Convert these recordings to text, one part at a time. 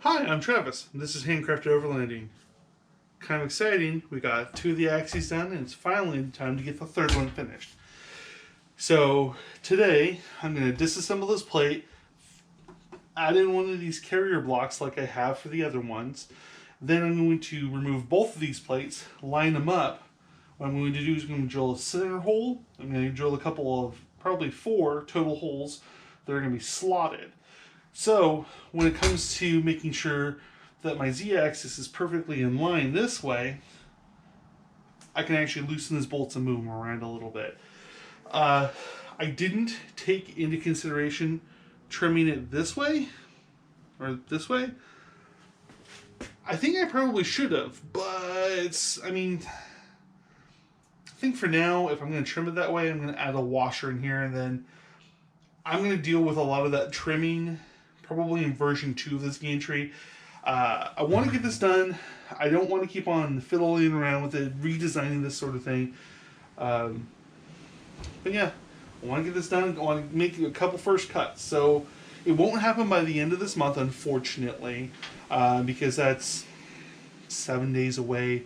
Hi, I'm Travis, and this is Handcrafted Overlanding. Kind of exciting, we got 2 of the axes done, and it's finally time to get the 3rd one finished. So, today, I'm going to disassemble this plate, add in one of these carrier blocks like I have for the other ones, then I'm going to remove both of these plates, line them up. What I'm going to do is I'm going to drill a center hole, I'm going to drill a couple of, probably 4 total holes that are going to be slotted. So, when it comes to making sure that my z-axis is perfectly in line this way, I can actually loosen these bolts and move them around a little bit. I didn't take into consideration trimming it this way, or this way. I think I probably should have, but, I mean, I think for now, if I'm going to trim it that way, I'm going to add a washer in here, and then I'm going to deal with a lot of that trimming probably in version 2 of this game tree. I want to get this done. I don't want to keep on fiddling around with it, redesigning this sort of thing. But yeah, I want to get this done. I want to make a couple first cuts. So it won't happen by the end of this month, unfortunately, because that's 7 days away.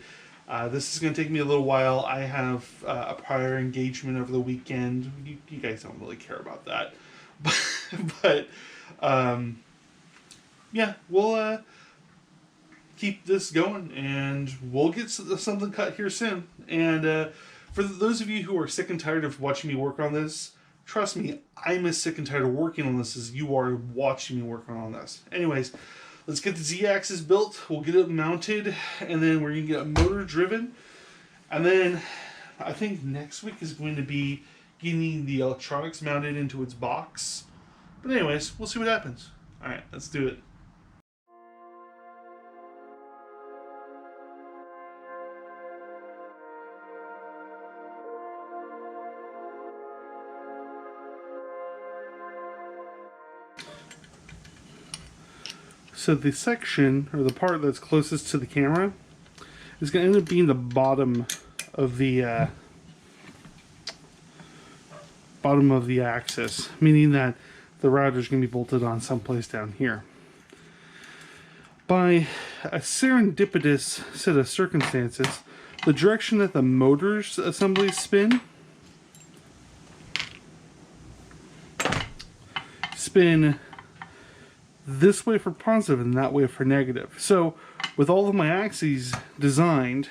This is going to take me a little while. I have a prior engagement over the weekend. You guys don't really care about that. But yeah, we'll keep this going, and we'll get something cut here soon. And for those of you who are sick and tired of watching me work on this, trust me, I'm as sick and tired of working on this as you are watching me work on this. Anyways, let's get the Z-axis built, we'll get it mounted, and then we're going to get it motor driven. And then I think next week is going to be getting the electronics mounted into its box. But anyways, we'll see what happens. Alright, let's do it. So the section, or the part that's closest to the camera, is going to end up being the bottom of the axis, meaning that the router is going to be bolted on someplace down here. By a serendipitous set of circumstances, the direction that the motor's assemblies spin this way for positive and that way for negative. So with all of my axes designed,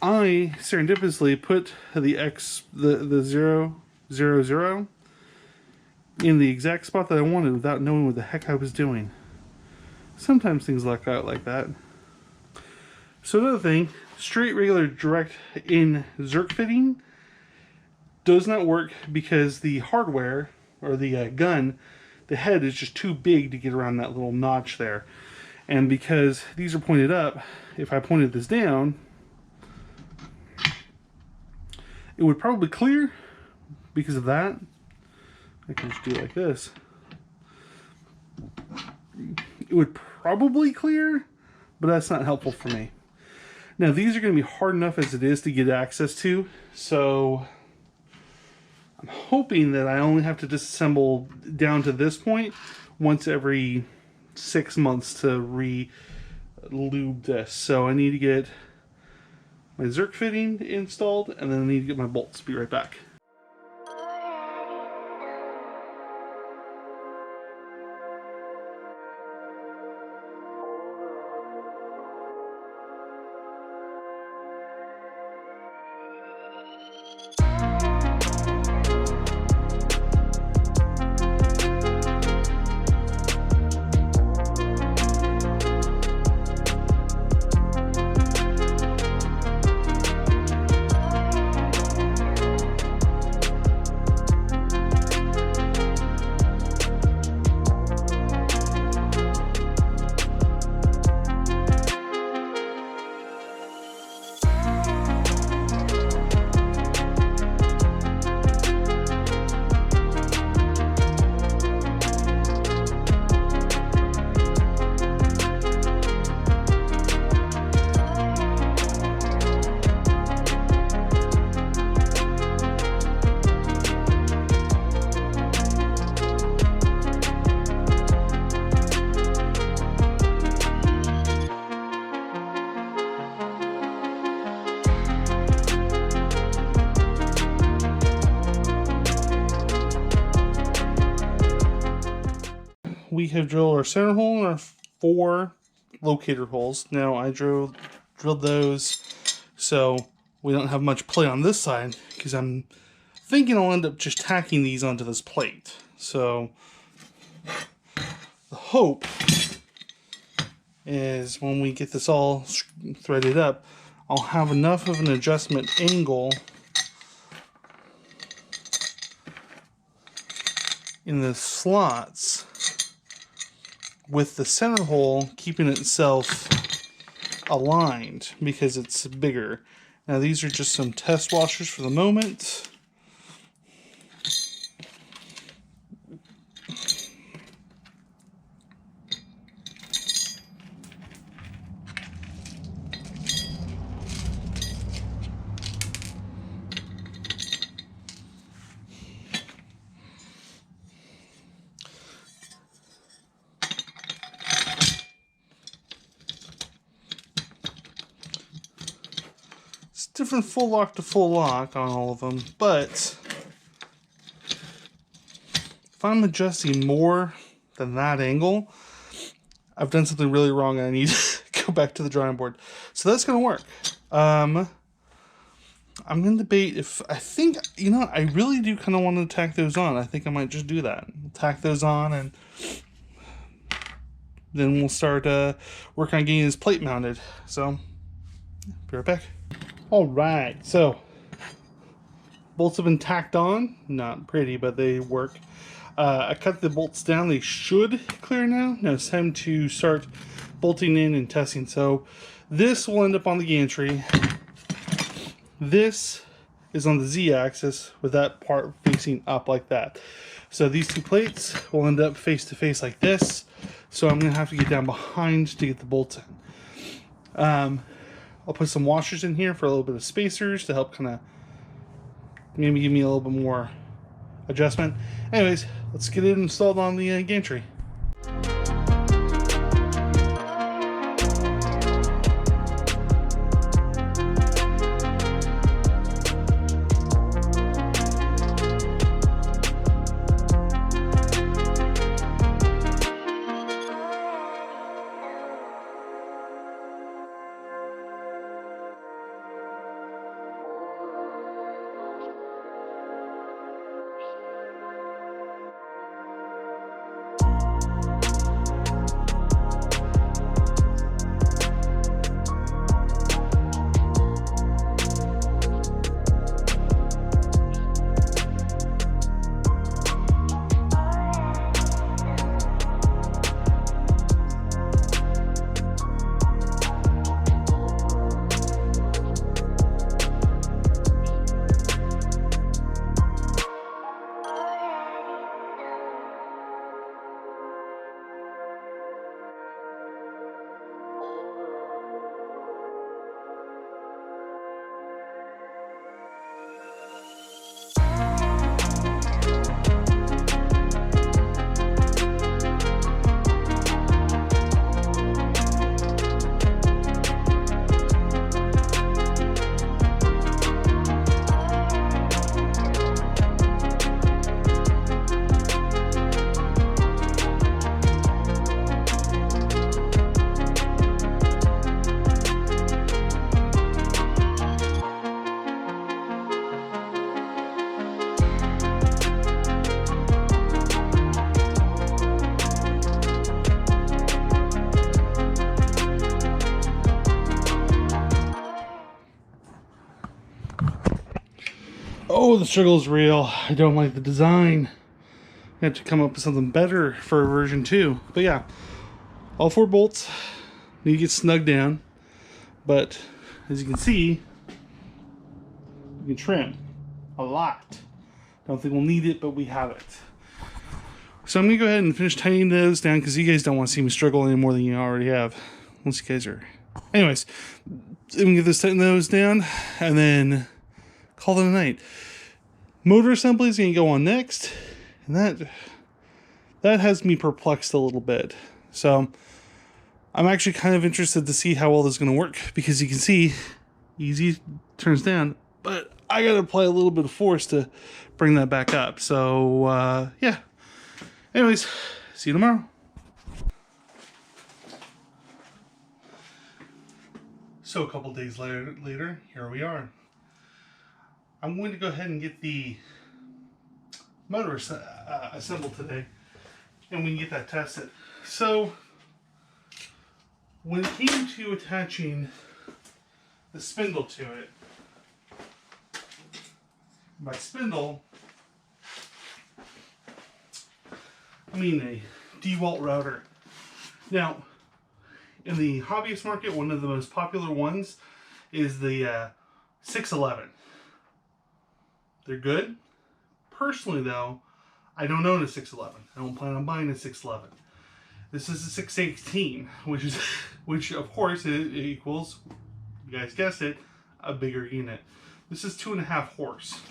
I serendipitously put the 0, 0, 0 in the exact spot that I wanted without knowing what the heck I was doing. Sometimes things luck out like that. So another thing, straight regular direct in Zerk fitting does not work because the hardware, or the gun, the head is just too big to get around that little notch there. And because these are pointed up, if I pointed this down, it would probably clear. Because of that, I can just do it like this. It would probably clear, but that's not helpful for me. Now these are going to be hard enough as it is to get access to, so I'm hoping that I only have to disassemble down to this point once every 6 months to re-lube this. So I need to get my Zerk fitting installed, and then I need to get my bolts. Be right back. we have drilled our center hole and our 4 locator holes. Now I drilled those so we don't have much play on this side, because I'm thinking I'll end up just tacking these onto this plate. So the hope is when we get this all threaded up, I'll have enough of an adjustment angle in the slots with the center hole keeping itself aligned because it's bigger. Now these are just some test washers for the moment. Different full lock to full lock on all of them, but if I'm adjusting more than that angle, I've done something really wrong and I need to go back to the drawing board. So that's going to work. I'm going to debate if, I think, you know, I really do kind of want to tack those on. I think I might just do that. Tack those on, and then we'll start working on getting this plate mounted. So, be right back. Alright, so bolts have been tacked on. Not pretty, but they work. I cut the bolts down. They should clear now. Now it's time to start bolting in and testing. So this will end up on the gantry. This is on the Z-axis with that part facing up like that. So these 2 plates will end up face to face like this. So I'm going to have to get down behind to get the bolts in. I'll put some washers in here for a little bit of spacers to help kind of maybe give me a little bit more adjustment. Anyways, let's get it installed on the gantry. Oh, the struggle is real. I don't like the design. I have to come up with something better for version 2. But yeah, all 4 bolts need to get snugged down. But as you can see, you can trim a lot. Don't think we'll need it, but we have it. So I'm going to go ahead and finish tightening those down because you guys don't want to see me struggle any more than you already have. Once you guys are... Anyways, I'm going to get this tighten those down and then call it a night. Motor assembly is going to go on next. And that has me perplexed a little bit. So I'm actually kind of interested to see how well this is going to work. Because you can see, easy turns down. But I got to apply a little bit of force to bring that back up. So, yeah. Anyways, see you tomorrow. So a couple days later, here we are. I'm going to go ahead and get the motor assembled today, and we can get that tested. So when it came to attaching the spindle to it, by spindle, I mean a DeWalt router. Now, in the hobbyist market, one of the most popular ones is the 611. They're good. Personally, though, I don't own a 611. I don't plan on buying a 611. This is a 618, which of course it equals, you guys guessed it, a bigger unit. This is 2.5 horse.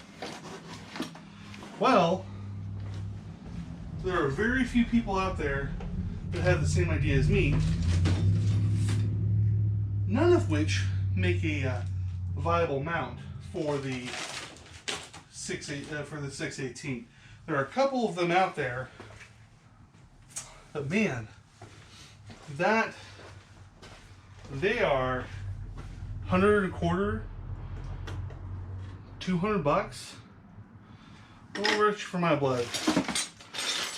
Well, there are very few people out there that have the same idea as me, none of which make a viable mount for the 618. There are a couple of them out there, but man, that they are $125, $200, a little rich for my blood.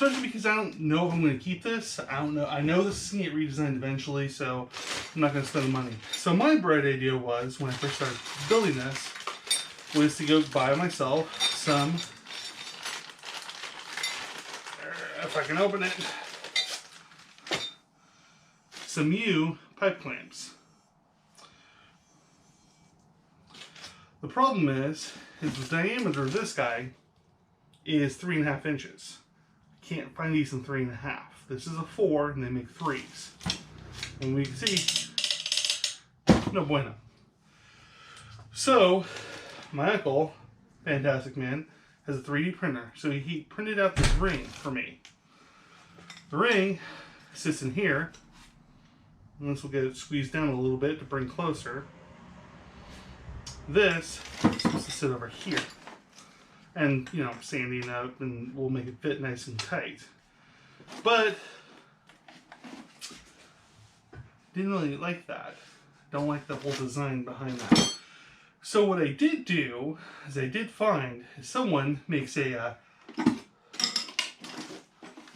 Especially because I don't know if I'm going to keep this. I don't know. I know this is going to get redesigned eventually, so I'm not going to spend the money. So my bright idea was, when I first started building this, was to go buy myself some, if I can open it, some U pipe clamps. The problem is the diameter of this guy is 3.5 inches. Can't find these in 3.5. This is a 4, and they make 3s. And we can see, no bueno. So, my uncle, fantastic man, has a 3D printer. So he printed out this ring for me. The ring sits in here. And this will get it squeezed down a little bit to bring closer. This is supposed to sit over here. And, you know, sanding up, and we'll make it fit nice and tight. But didn't really like that. Don't like the whole design behind that. So what I did do is I did find someone makes a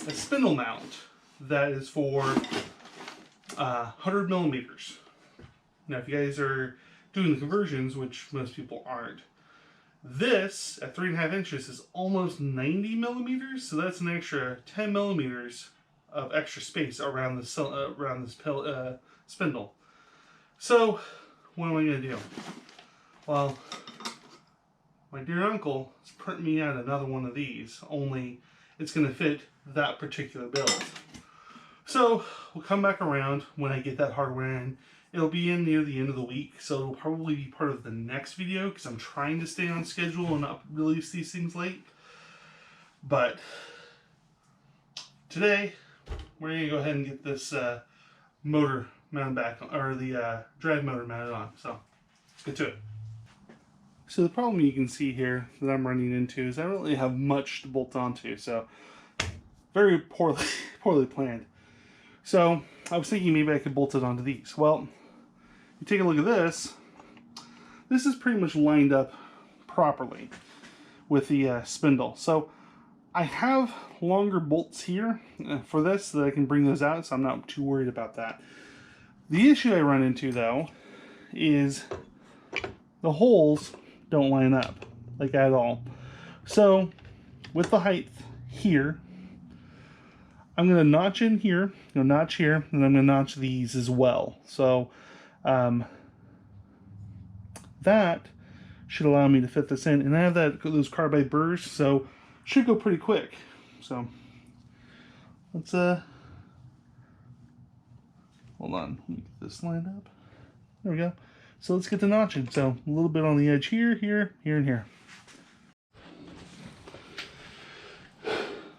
spindle mount that is for 100 millimeters. Now, if you guys are doing the conversions, which most people aren't, this, at 3.5 inches, is almost 90 millimeters, so that's an extra 10 millimeters of extra space around this spindle. So, what am I going to do? Well, my dear uncle is printing me out another one of these, only it's going to fit that particular build. So, we'll come back around when I get that hardware in. It'll be in near the end of the week, so it'll probably be part of the next video because I'm trying to stay on schedule and not release these things late. But today, we're going to go ahead and get this motor mounted back, or the drive motor mounted on. So, let's get to it. So the problem you can see here that I'm running into is I don't really have much to bolt onto, so very poorly planned. So I was thinking maybe I could bolt it onto these. Well, you take a look at this. This is pretty much lined up properly with the spindle. So I have longer bolts here for this so that I can bring those out, so I'm not too worried about that. The issue I run into, though, is the holes don't line up, like, at all. So with the height here, I'm going to notch in here, notch here, and I'm going to notch these as well. So that should allow me to fit this in. And I have those carbide burrs, so should go pretty quick. So let's hold on, let me get this lined up. There we go. So let's get the notching. So a little bit on the edge here, here, here, and here.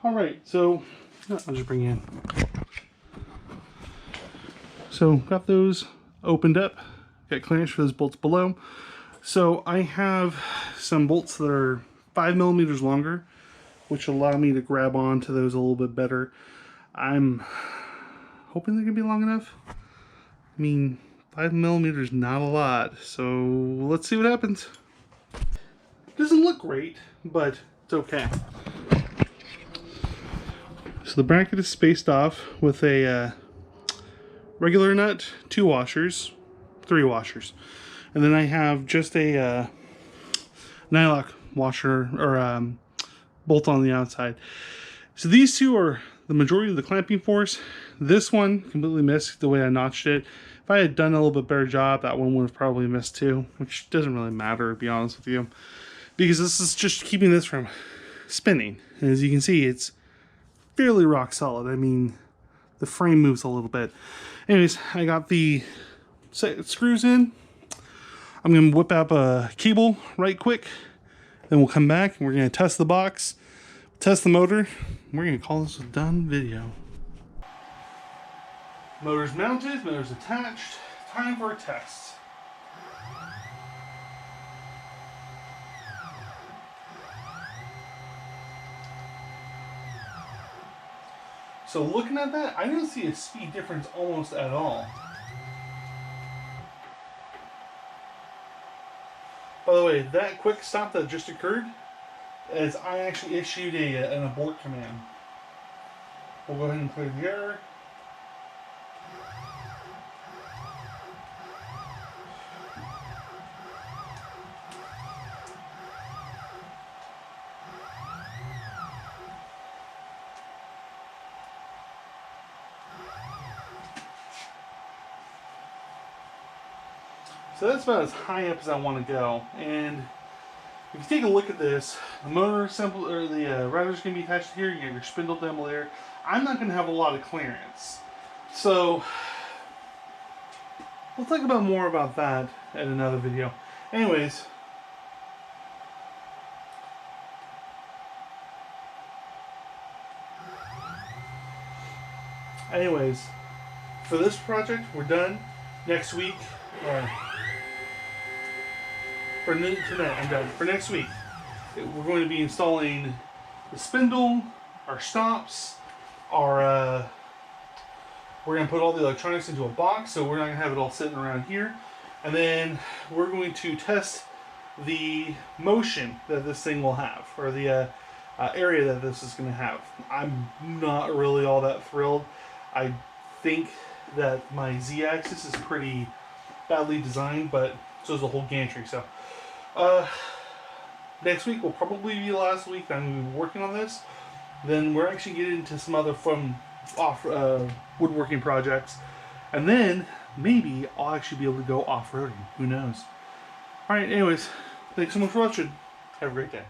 All right, so I'll just bring you in. So got those opened up, got clearance for those bolts below. So I have some bolts that are 5 millimeters longer, which allow me to grab onto those a little bit better. I'm hoping they're gonna be long enough. I mean, 5mm is not a lot, so let's see what happens. Doesn't look great, but it's okay. So the bracket is spaced off with a regular nut, 2 washers, 3 washers, and then I have just a nylock washer or bolt on the outside. So these two are the majority of the clamping force. This one completely missed the way I notched it. If I had done a little bit better job, that one would have probably missed too, which doesn't really matter, to be honest with you, because this is just keeping this from spinning. And as you can see, it's fairly rock solid. I mean, the frame moves a little bit. Anyways, I got the screws in. I'm going to whip up a cable right quick. Then we'll come back and we're going to test the box, test the motor. We're going to call this a done video. Motor's mounted, motor's attached. Time for a test. So looking at that, I didn't see a speed difference almost at all. By the way, that quick stop that just occurred is I actually issued an abort command. We'll go ahead and clear the error. So that's about as high up as I want to go. And if you take a look at this, the motor assembly or the rider's going to be attached here. You have your spindle down there. I'm not going to have a lot of clearance, so we'll talk about more about that in another video. Anyways, for this project, we're done. Next week, for tonight, I'm done. For next week, we're going to be installing the spindle, our stops, we're going to put all the electronics into a box, so we're not going to have it all sitting around here. And then we're going to test the motion that this thing will have, or the area that this is going to have. I'm not really all that thrilled. I think that my Z-axis is pretty badly designed, but so is the whole gantry. So next week will probably be the last week that I'm going to be working on this. Then we're actually getting into some other fun woodworking projects, and then maybe I'll actually be able to go off-roading. Who knows? Alright, anyways, thanks so much for watching. Have a great day.